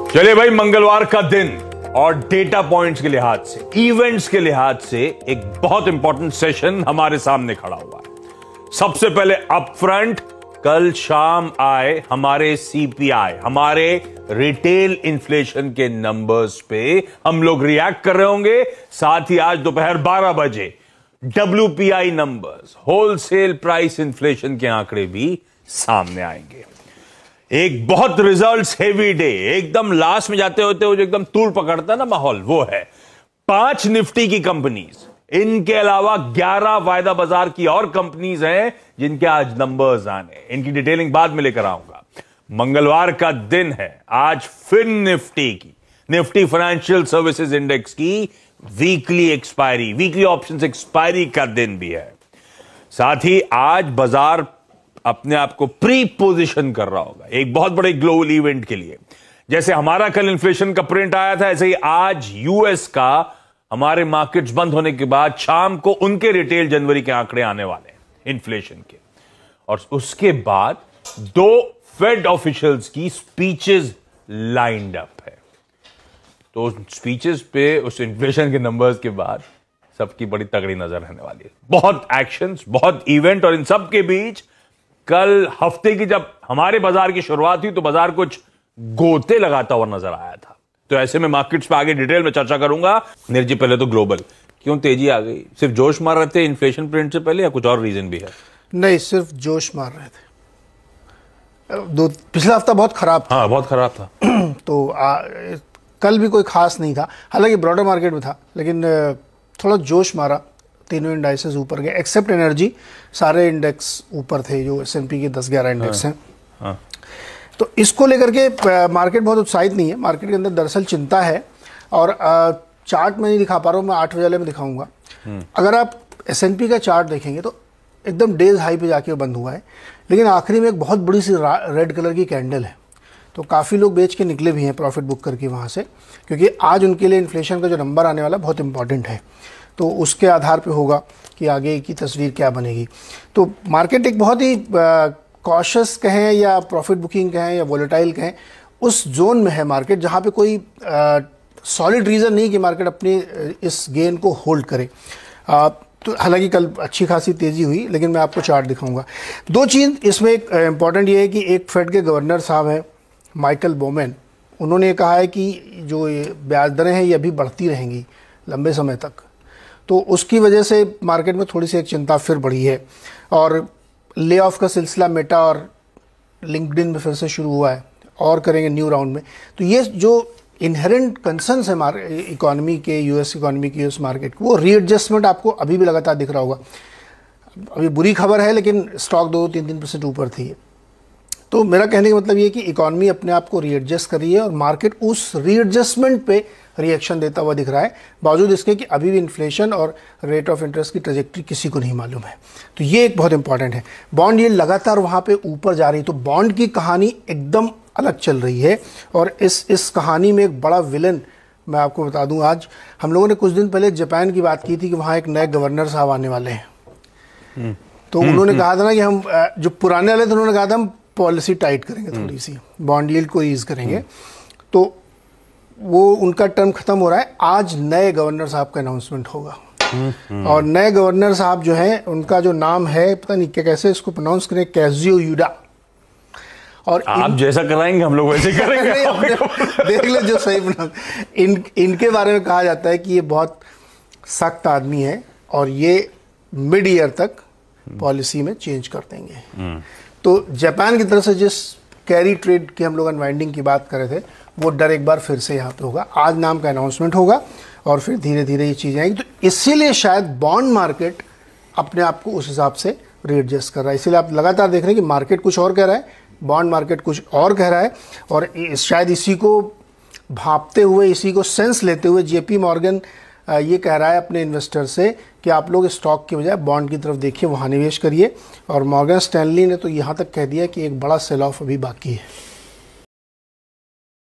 चलिए भाई, मंगलवार का दिन और डेटा पॉइंट्स के लिहाज से, इवेंट्स के लिहाज से एक बहुत इंपॉर्टेंट सेशन हमारे सामने खड़ा हुआ है। सबसे पहले अपफ्रंट कल शाम आए हमारे सीपीआई, हमारे रिटेल इन्फ्लेशन के नंबर्स पे हम लोग रिएक्ट कर रहे होंगे। साथ ही आज दोपहर 12 बजे WPI numbers, wholesale price inflation के आंकड़े भी सामने आएंगे। एक बहुत रिजल्ट्स हेवी डे, एकदम लास्ट में जाते होते वो जो एकदम तूड़ पकड़ता ना माहौल, वो है 5 निफ्टी की कंपनीज, इनके अलावा 11 वायदा बाजार की और कंपनीज हैं जिनके आज नंबर्स आने, इनकी डिटेलिंग बाद में लेकर आऊंगा। मंगलवार का दिन है आज, फिर निफ्टी की, निफ्टी फाइनेंशियल सर्विसेज इंडेक्स की weekly expiry, weekly options expiry का दिन भी है। साथ ही आज बाजार अपने आप को प्री पोजिशन कर रहा होगा एक बहुत बड़े ग्लोबल इवेंट के लिए। जैसे हमारा कल इन्फ्लेशन का प्रिंट आया था, ऐसे ही आज यूएस का हमारे मार्केट्स बंद होने के बाद शाम को उनके रिटेल जनवरी के आंकड़े आने वाले हैं इन्फ्लेशन के, और उसके बाद 2 फेड ऑफिशियल्स की स्पीचेस लाइंड अप है। तो स्पीचेस पे उस इन्फ्लेशन के नंबर्स के बाद सबकी बड़ी तगड़ी नजर रहने वाली है। बहुत एक्शंस, बहुत इवेंट, और इन सब के बीच कल हफ्ते की जब हमारे बाजार की शुरुआत हुई तो बाजार कुछ गोते लगाता हुआ नजर आया था। तो ऐसे में मार्केट्स पे आगे डिटेल में चर्चा करूंगा। निर्जी, पहले तो ग्लोबल क्यों तेजी आ गई? सिर्फ जोश मार रहे थे इन्फ्लेशन प्रिंट से पहले, या कुछ और रीजन भी है? नहीं, सिर्फ जोश मार रहे थे। पिछला हफ्ता बहुत खराब था। हाँ, बहुत खराब था। तो कल भी कोई खास नहीं था, हालांकि ब्रॉडर मार्केट में था, लेकिन थोड़ा जोश मारा, तीनों इंडाइसेस ऊपर गए एक्सेप्ट एनर्जी। सारे इंडेक्स ऊपर थे जो S&P के 10-11 इंडेक्स हैं। हाँ। तो इसको लेकर के मार्केट बहुत उत्साहित नहीं है। मार्केट के अंदर दरअसल चिंता है, और चार्ट में नहीं दिखा पा रहा हूँ, मैं 8 बजे वाले में दिखाऊंगा। अगर आप S&P का चार्ट देखेंगे तो एकदम डेज हाई पे जाके बंद हुआ है, लेकिन आखिरी में एक बहुत बड़ी सी रेड कलर की कैंडल है। तो काफ़ी लोग बेच के निकले भी हैं प्रॉफिट बुक करके वहाँ से, क्योंकि आज उनके लिए इन्फ्लेशन का जो नंबर आने वाला बहुत इंपॉर्टेंट है। तो उसके आधार पे होगा कि आगे की तस्वीर क्या बनेगी। तो मार्केट एक बहुत ही कॉशियस कहें या प्रॉफिट बुकिंग कहें या वोलेटाइल कहें, उस जोन में है मार्केट जहाँ पे कोई सॉलिड रीज़न नहीं कि मार्केट अपनी इस गेन को होल्ड करे। तो हालांकि कल अच्छी खासी तेज़ी हुई, लेकिन मैं आपको चार्ट दिखाऊंगा। 2 चीज़ इसमें इम्पॉर्टेंट ये है कि एक फेड के गवर्नर साहब हैं माइकल बोमेन, उन्होंने कहा है कि जो ये ब्याज दरें हैं ये अभी बढ़ती रहेंगी लंबे समय तक। तो उसकी वजह से मार्केट में थोड़ी सी एक चिंता फिर बढ़ी है, और ले ऑफ का सिलसिला मेटा और लिंक्डइन में फिर से शुरू हुआ है, और करेंगे न्यू राउंड में। तो ये जो इनहेरेंट कंसर्न्स है इकोनॉमी के, यूएस इकोनॉमी की, यूएस मार्केट को, वो रीएडजस्टमेंट आपको अभी भी लगातार दिख रहा होगा। अभी बुरी खबर है, लेकिन स्टॉक 2-3% ऊपर थी। तो मेरा कहने का मतलब ये है कि इकोनॉमी अपने आप को रीएडजस्ट कर रही है, और मार्केट उस रीएडजस्टमेंट पे रिएक्शन देता हुआ दिख रहा है, बावजूद इसके कि अभी भी इन्फ्लेशन और रेट ऑफ इंटरेस्ट की ट्रैजेक्टरी किसी को नहीं मालूम है। तो ये एक बहुत इंपॉर्टेंट है। बॉन्ड यील्ड लगातार वहाँ पे ऊपर जा रही है, तो बॉन्ड की कहानी एकदम अलग चल रही है। और इस कहानी में एक बड़ा विलन मैं आपको बता दूं, आज हम लोगों ने कुछ दिन पहले जापान की बात की थी कि वहाँ एक नए गवर्नर साहब आने वाले हैं। तो उन्होंने कहा था ना कि हम जो पुराने वाले थे उन्होंने कहा था हम पॉलिसी टाइट करेंगे, थोड़ी सी बॉन्ड यील्ड को ईज करेंगे। तो वो उनका टर्म खत्म हो रहा है, आज नए गवर्नर साहब का अनाउंसमेंट होगा। और नए गवर्नर साहब जो हैं उनका जो नाम है, पता नहीं क्या कैसे इसको प्रोनाउंस करें, काजुयो यूडा। और आप जैसा कराएंगे हम लोग वैसे करेंगे। देख ले जो सही प्रोनाउंस। इनके बारे में कहा जाता है कि ये बहुत सख्त आदमी है, और ये मिड ईयर तक पॉलिसी में चेंज कर देंगे। तो जापान की तरफ से जिस कैरी ट्रेड की हम लोग अनवाइंडिंग की बात कर रहे थे, वो डर एक बार फिर से यहाँ पे होगा। आज नाम का अनाउंसमेंट होगा, और फिर धीरे धीरे ये चीज़ें आएंगी। तो इसीलिए शायद बॉन्ड मार्केट अपने आप को उस हिसाब से रीएडजस्ट कर रहा है। इसीलिए आप लगातार देख रहे हैं कि मार्केट कुछ और कह रहा है, बॉन्ड मार्केट कुछ और कह रहा है, और शायद इसी को भांपते हुए, इसी को सेंस लेते हुए JP मॉर्गन ये कह रहा है अपने इन्वेस्टर से कि आप लोग स्टॉक की बजाय बॉन्ड की तरफ देखिए, वहाँ निवेश करिए। और मॉर्गन स्टैनली ने तो यहाँ तक कह दिया कि एक बड़ा सेल ऑफ अभी बाकी है।